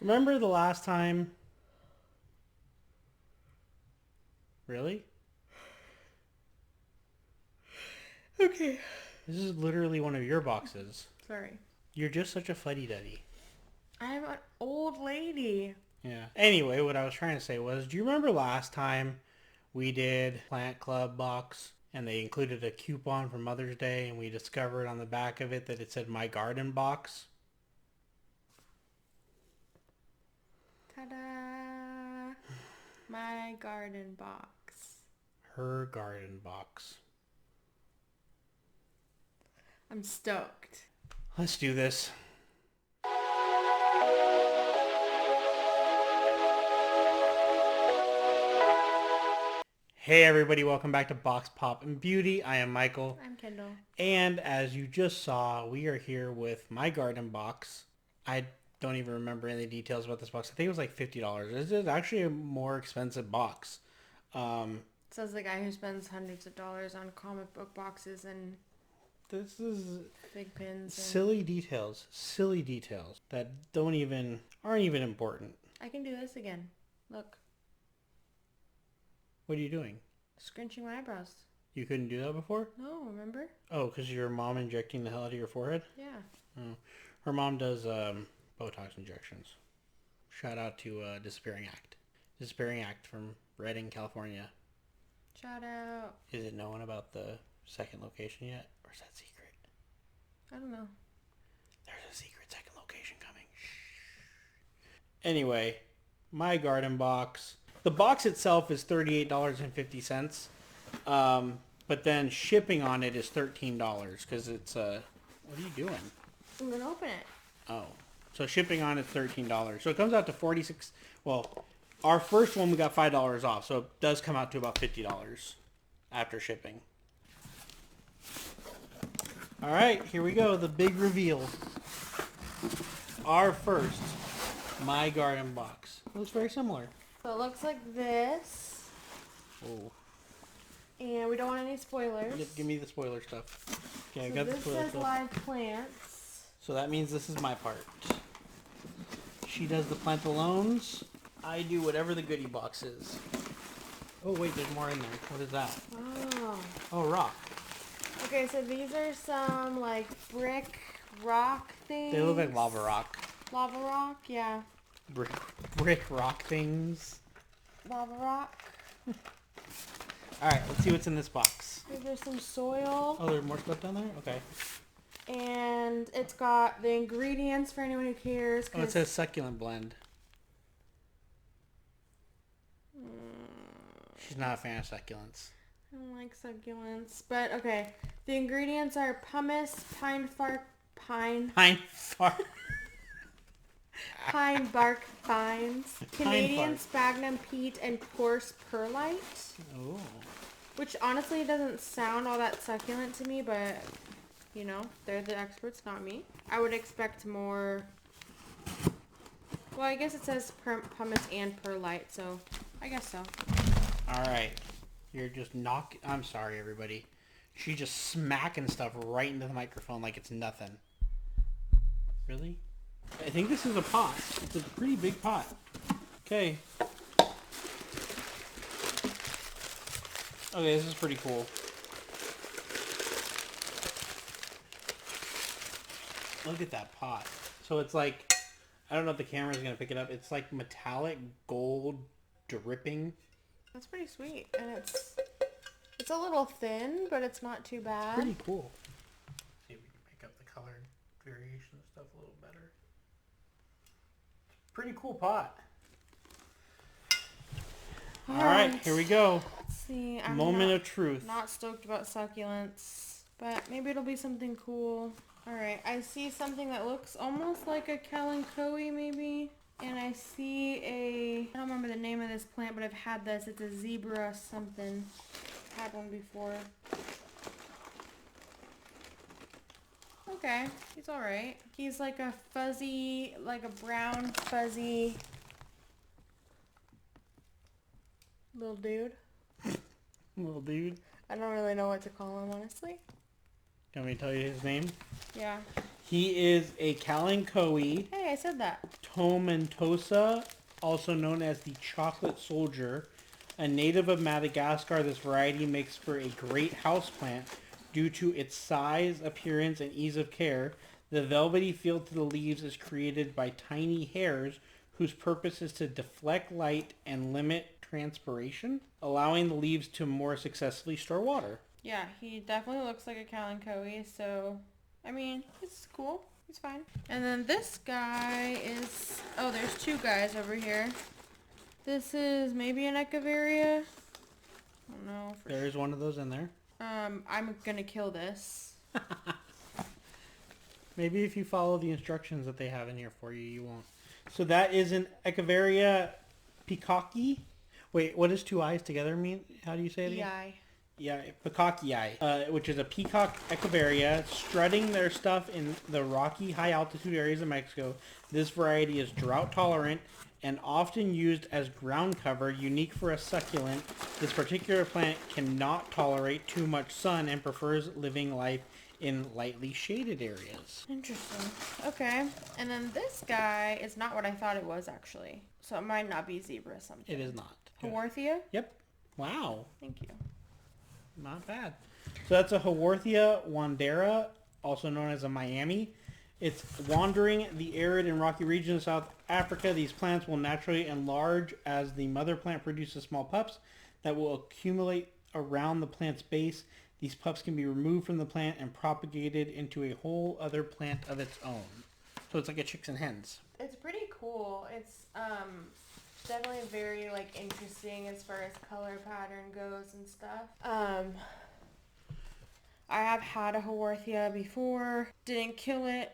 Remember the last time? Really? Okay. This is literally one of your boxes. Sorry. You're just such a fuddy-duddy. I'm an old lady. Yeah. Anyway, what I was trying to say was, do you remember last time we did Plant Club box and they included a coupon for Mother's Day and we discovered on the back of it that it said My Garden Box? Ta-da! My garden box. Her garden box. I'm stoked. Let's do this. Hey everybody, welcome back to Box Pop and Beauty. I am Michael. I'm Kendall. And as you just saw, we are here with My Garden Box. I don't even remember any details about this box. I think it was like $50. This is actually a more expensive box. Says the guy who spends hundreds of dollars on comic book boxes and This is big pins. silly details that aren't even important. I can do this again. Look. What are you doing? Scrunching my eyebrows. You couldn't do that before? No, remember? Oh, because your mom injecting the hell out of your forehead? Yeah. Oh. Her mom does Botox injections. Shout out to Disappearing Act. Disappearing Act from Redding, California. Shout out. Is it known about the second location yet? Or is that secret? I don't know. There's a secret second location coming. Shh. Anyway, My Garden Box. The box itself is $38.50. But then shipping on it is $13 because it's what are you doing? I'm going to open it. Oh. So shipping on it's $13. So it comes out to $46. Well, our first one we got $5 off, so it does come out to about $50 after shipping. All right, here we go. The big reveal. Our first My Garden Box. It looks very similar. So it looks like this. Oh. And we don't want any spoilers. Yep, give me the spoiler stuff. Okay, I So got the this spoiler says stuff. live plants. So that means this is my part. She does the plantalones. I do whatever the goodie box is. Oh wait, there's more in there. What is that? Oh. Oh, rock. Okay, so these are some like brick rock things. They look like lava rock. Lava rock, yeah. Brick rock things. Lava rock. Alright, let's see what's in this box. There's some soil. Oh, there's more stuff down there? Okay. And it's got the ingredients for anyone who cares. Oh, it says succulent blend. She's not a fan of succulents. I don't like succulents. But, okay. The ingredients are pumice, pine bark fines, Canadian bark. sphagnum peat, and coarse perlite. Oh. Which honestly doesn't sound all that succulent to me, but, you know, they're the experts, not me. I would expect more... Well, I guess it says pumice and perlite, so I guess so. Alright. You're just I'm sorry, everybody. She's just smacking stuff right into the microphone like it's nothing. Really? I think this is a pot. It's a pretty big pot. Okay. Okay, this is pretty cool. Look at that pot. So it's like, I don't know if the camera's going to pick it up. It's like metallic gold dripping. That's pretty sweet. And it's a little thin, but it's not too bad. Pretty cool. See if we can pick up the colored variation of stuff a little better. Pretty cool pot. All right, here we go. Let's see. I'm Moment of truth. Not stoked about succulents, but maybe it'll be something cool. All right, I see something that looks almost like a kalanchoe maybe. And I see I don't remember the name of this plant, but I've had this. It's a zebra something. I've had one before. Okay, he's alright. He's like a fuzzy, like a brown fuzzy little dude. Little dude. I don't really know what to call him, honestly. Want me to tell you his name? Yeah. He is a Kalanchoe Hey, I said that. tomentosa, also known as the chocolate soldier. A native of Madagascar, this variety makes for a great houseplant due to its size, appearance, and ease of care. The velvety feel to the leaves is created by tiny hairs whose purpose is to deflect light and limit transpiration, allowing the leaves to more successfully store water. Yeah, he definitely looks like a Kalanchoe, so, I mean, it's cool. He's fine. And then this guy is, oh, there's two guys over here. This is maybe an Echeveria. I don't know. There is one of those in there. I'm gonna kill this. Maybe if you follow the instructions that they have in here for you, you won't. So that is an Echeveria peacocki. Wait, what does two eyes together mean? How do you say it again? EI. Yeah, peacockii, which is a peacock Echeveria, strutting their stuff in the rocky, high-altitude areas of Mexico. This variety is drought-tolerant and often used as ground cover, unique for a succulent. This particular plant cannot tolerate too much sun and prefers living life in lightly shaded areas. Interesting. Okay. And then this guy is not what I thought it was, actually. So it might not be zebra something. It is not. Haworthia? Yep. Wow. Thank you. Not bad. So that's a Haworthia wandera, also known as a Miami. It's wandering the arid and rocky regions of South Africa. These plants will naturally enlarge as the mother plant produces small pups that will accumulate around the plant's base. These pups can be removed from the plant and propagated into a whole other plant of its own. So it's like a chicks and hens. It's pretty cool. It's definitely very like interesting as far as color pattern goes and stuff. I have had a Haworthia before. Didn't kill it.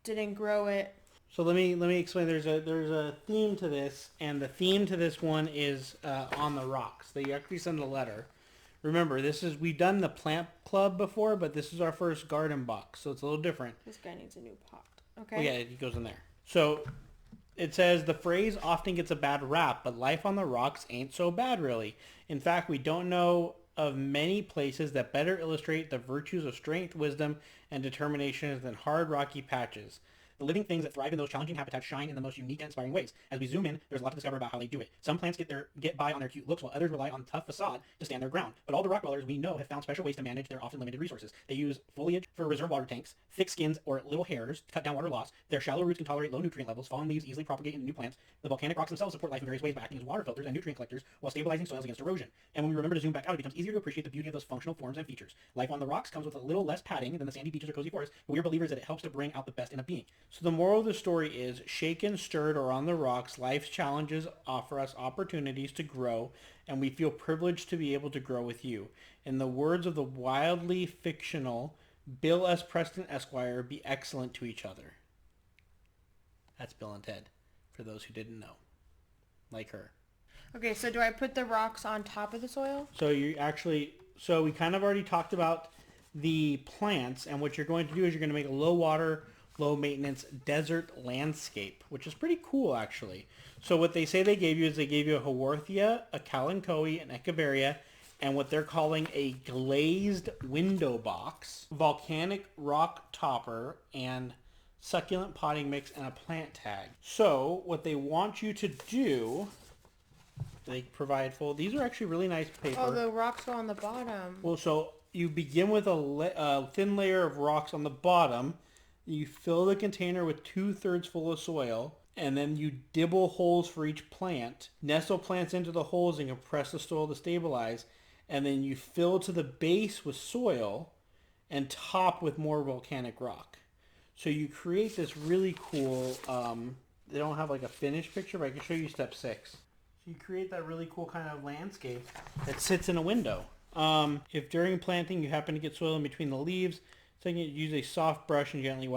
Didn't grow it. So let me explain. There's a theme to this, and the theme to this one is on the rocks. They actually send a letter. Remember, we've done the plant club before, but this is our first garden box, so it's a little different. This guy needs a new pot. Okay. Oh, yeah, he goes in there. So it says the phrase often gets a bad rap, but life on the rocks ain't so bad, really. In fact, we don't know of many places that better illustrate the virtues of strength, wisdom, and determination than hard, rocky patches. The living things that thrive in those challenging habitats shine in the most unique and inspiring ways. As we zoom in, there's a lot to discover about how they do it. Some plants get by on their cute looks, while others rely on tough facade to stand their ground. But all the rock dwellers we know have found special ways to manage their often limited resources. They use foliage for reserve water tanks, thick skins or little hairs to cut down water loss. Their shallow roots can tolerate low nutrient levels. Fallen leaves easily propagate into new plants. The volcanic rocks themselves support life in various ways by acting as water filters and nutrient collectors while stabilizing soils against erosion. And when we remember to zoom back out, it becomes easier to appreciate the beauty of those functional forms and features. Life on the rocks comes with a little less padding than the sandy beaches or cozy forests, but we are believers that it helps to bring out the best in a being. So the moral of the story is, shaken, stirred, or on the rocks, life's challenges offer us opportunities to grow, and we feel privileged to be able to grow with you. In the words of the wildly fictional Bill S. Preston Esquire, be excellent to each other. That's Bill and Ted, for those who didn't know. Like her. Okay, so do I put the rocks on top of the soil? So we kind of already talked about the plants, and what you're going to do is you're going to make a low water, low maintenance desert landscape, which is pretty cool actually. So what they say they gave you is they gave you a Haworthia, a Kalanchoe, an Echeveria, and what they're calling a glazed window box, volcanic rock topper, and succulent potting mix, and a plant tag. So what they want you to do, they provide these are actually really nice paper. Oh, the rocks go on the bottom. Well, so you begin with a thin layer of rocks on the bottom. You fill the container with 2/3 full of soil, and then you dibble holes for each plant, nestle plants into the holes and compress the soil to stabilize, and then you fill to the base with soil and top with more volcanic rock. So you create this really cool, they don't have like a finished picture, but I can show you step 6. So you create that really cool kind of landscape that sits in a window. If during planting you happen to get soil in between the leaves, so you can use a soft brush and gently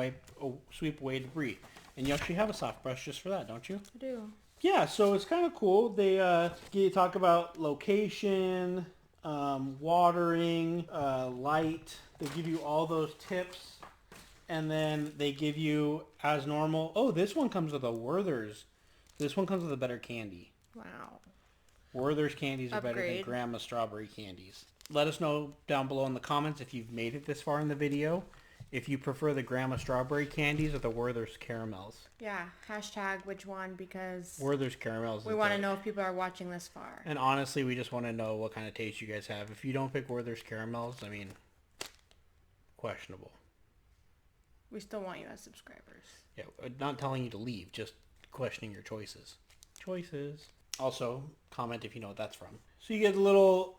sweep away debris. And you actually have a soft brush just for that, don't you? I do. Yeah, so it's kind of cool. They talk about location, watering, light. They give you all those tips. And then they give you, as normal, oh, this one comes with a Werther's. This one comes with a better candy. Wow. Werther's candies are better than Upgrade. Grandma's strawberry candies. Let us know down below in the comments if you've made it this far in the video. if you prefer the Grandma Strawberry candies or the Werther's Caramels. Yeah, hashtag which one, because Werther's Caramels. we want to know if people are watching this far. And honestly, we just want to know what kind of taste you guys have. If you don't pick Werther's Caramels, I mean, questionable. We still want you as subscribers. Yeah, not telling you to leave, just questioning your choices. Also, comment if you know what that's from. So you get a little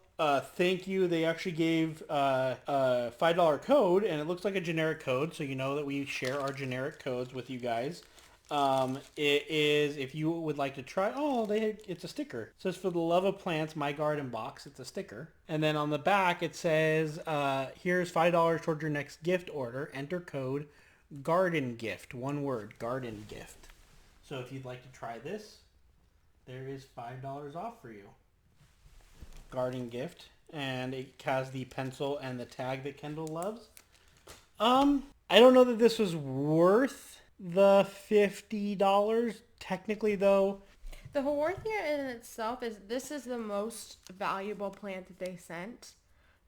thank you. They actually gave a $5 code, and it looks like a generic code, so you know that we share our generic codes with you guys. It is, if you would like to try, it's a sticker. It says, for the love of plants, my garden box. It's a sticker. And then on the back, it says, here's $5 towards your next gift order. Enter code garden gift. One word, garden gift. So if you'd like to try this, there is $5 off for you. Garden gift. And it has the pencil and the tag that Kendall loves. I don't know that this was worth the $50. Technically, though, the Haworthia in itself this is the most valuable plant that they sent,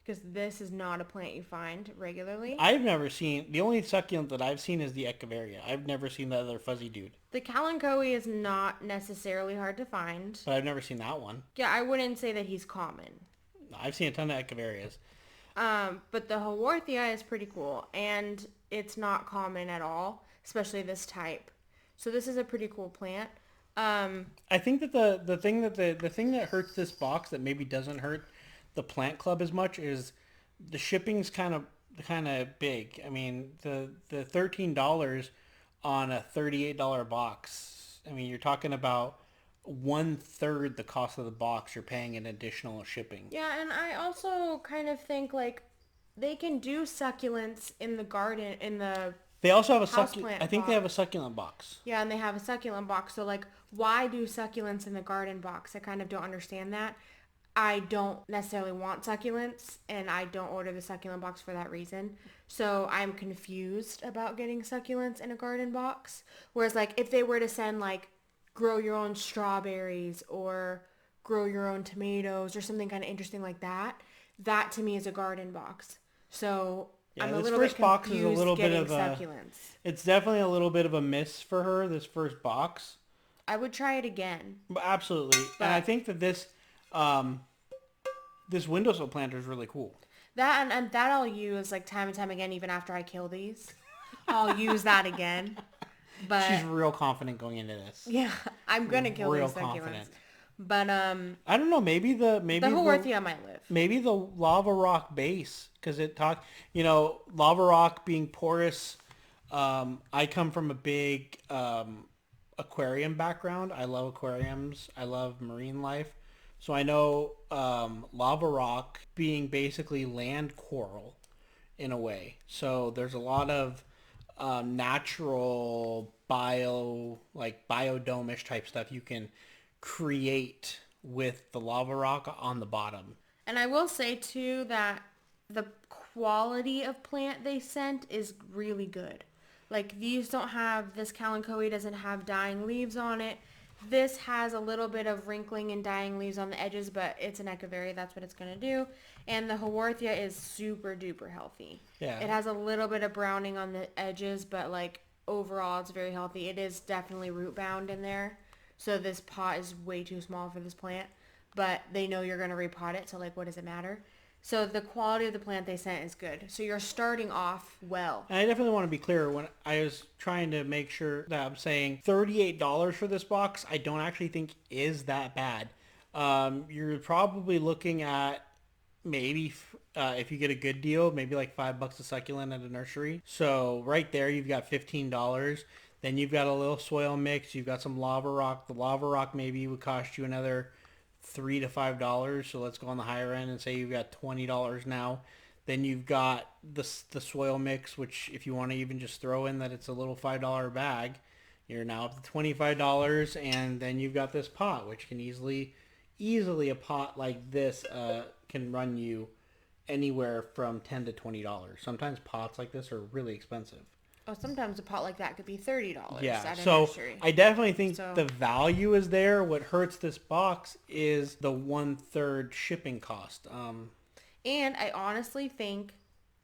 because this is not a plant you find regularly. I've never seen, the only succulent that I've seen is the Echeveria. I've never seen the other fuzzy dude. The Kalanchoe is not necessarily hard to find. But I've never seen that one. Yeah, I wouldn't say that he's common. I've seen a ton of Echeverias. But the Haworthia is pretty cool, and it's not common at all, especially this type. So this is a pretty cool plant. I think that the thing that hurts this box that maybe doesn't hurt the plant club as much is the shipping's kind of big. I mean, the $13 on a $38 box. I mean, you're talking about 1/3 the cost of the box you're paying in additional shipping. Yeah, and I also kind of think like they can do succulents in the garden, in the They also have a houseplant I think box. they have a succulent box. Yeah, and they have a succulent box. So like, why do succulents in the garden box? I kind of don't understand that. I don't necessarily want succulents, and I don't order the succulent box for that reason. So I'm confused about getting succulents in a garden box. Whereas like if they were to send like grow your own strawberries or grow your own tomatoes or something kind of interesting like that, that to me is a garden box. So Yeah, I'm a this little bit first box is a confused little bit getting of a, succulents. it's definitely a little bit of a miss for her, this first box. I would try it again. But absolutely. And I think that this this windowsill planter is really cool. That and that I'll use like time and time again, even after I kill these. I'll use that again. But She's real confident going into this. yeah, I'm gonna kill Real these succulents. confident. But I don't know, maybe the Haworthia might live. maybe the lava rock base, because lava rock being porous. I come from a big aquarium background. I love aquariums. I love marine life. So I know lava rock being basically land coral in a way. So there's a lot of natural biodomish type stuff you can create with the lava rock on the bottom. And I will say too that the quality of plant they sent is really good. Like these don't have, this Kalanchoe doesn't have dying leaves on it. This has a little bit of wrinkling and dying leaves on the edges, but it's an Echeveria, that's what it's going to do. And the Haworthia is super duper healthy. Yeah. It has a little bit of browning on the edges, but like overall it's very healthy. It is definitely root bound in there. So this pot is way too small for this plant, but they know you're going to repot it, so like what does it matter? So the quality of the plant they sent is good. So you're starting off well. And I definitely want to be clear, when I was trying to make sure that I'm saying $38 for this box, I don't actually think is that bad. You're probably looking at maybe, if you get a good deal, maybe like $5 a succulent at a nursery. So right there, you've got $15. Then you've got a little soil mix. You've got some lava rock. The lava rock maybe would cost you another $3 to $5. So let's go on the higher end and say you've got $20 now. Then you've got the soil mix, which if you want to even just throw in that it's a little $5 bag, you're now up to $25. And then you've got this pot, which can easily a pot like this can run you anywhere from $10 to $20. Sometimes pots like this are really expensive. Oh, sometimes a pot like that could be $30 at a so nursery. I definitely think the value is there. What hurts this box is the 1/3 shipping cost. And I honestly think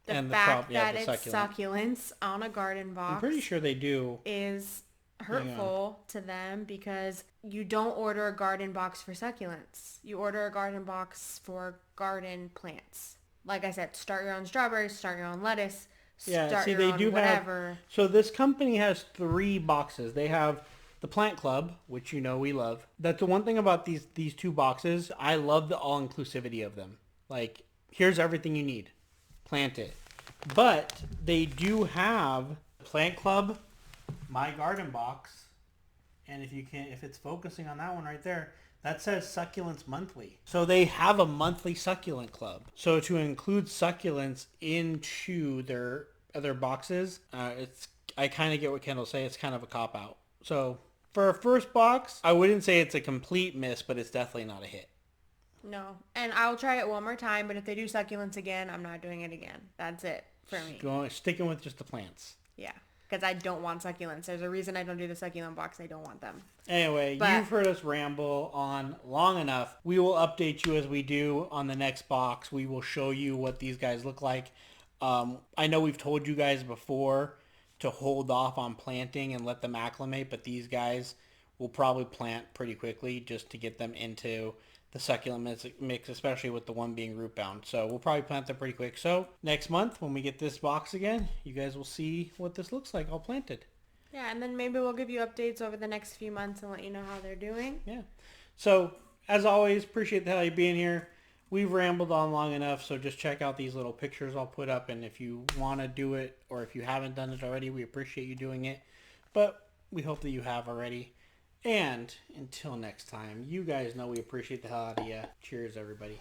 The and fact the that it's succulent. succulents on a garden box I'm pretty sure they do. is hurtful to them because you don't order a garden box for succulents. You order a garden box for garden plants. Like I said, start your own strawberries, start your own lettuce, Yeah, start see, your they own do whatever. have. So this company has 3 boxes. They have the Plant Club, which you know we love. That's the one thing about these 2 boxes. I love the all inclusivity of them. Like, here's everything you need. Plant it. But they do have Plant Club, My Garden Box, and if it's focusing on that one right there, that says succulents monthly. So they have a monthly succulent club. So to include succulents into their other boxes, I kind of get what Kendall's saying. It's kind of a cop out. So for a first box, I wouldn't say it's a complete miss, but it's definitely not a hit. No. And I'll try it one more time, but if they do succulents again, I'm not doing it again. That's it for me. Sticking with just the plants. Yeah. Because I don't want succulents. There's a reason I don't do the succulent box. I don't want them. Anyway, you've heard us ramble on long enough. We will update you as we do on the next box. We will show you what these guys look like. I know we've told you guys before to hold off on planting and let them acclimate, but these guys will probably plant pretty quickly just to get them into the succulent mix, especially with the one being root bound. So we'll probably plant them pretty quick. So next month when we get this box again, you guys will see what this looks like all planted. Yeah, and then maybe we'll give you updates over the next few months and let you know how they're doing. Yeah. So as always, appreciate the hell you being here. We've rambled on long enough, so just check out these little pictures I'll put up, and if you want to do it or if you haven't done it already, we appreciate you doing it. But we hope that you have already. And until next time, you guys know we appreciate the hell out of you. Cheers, everybody.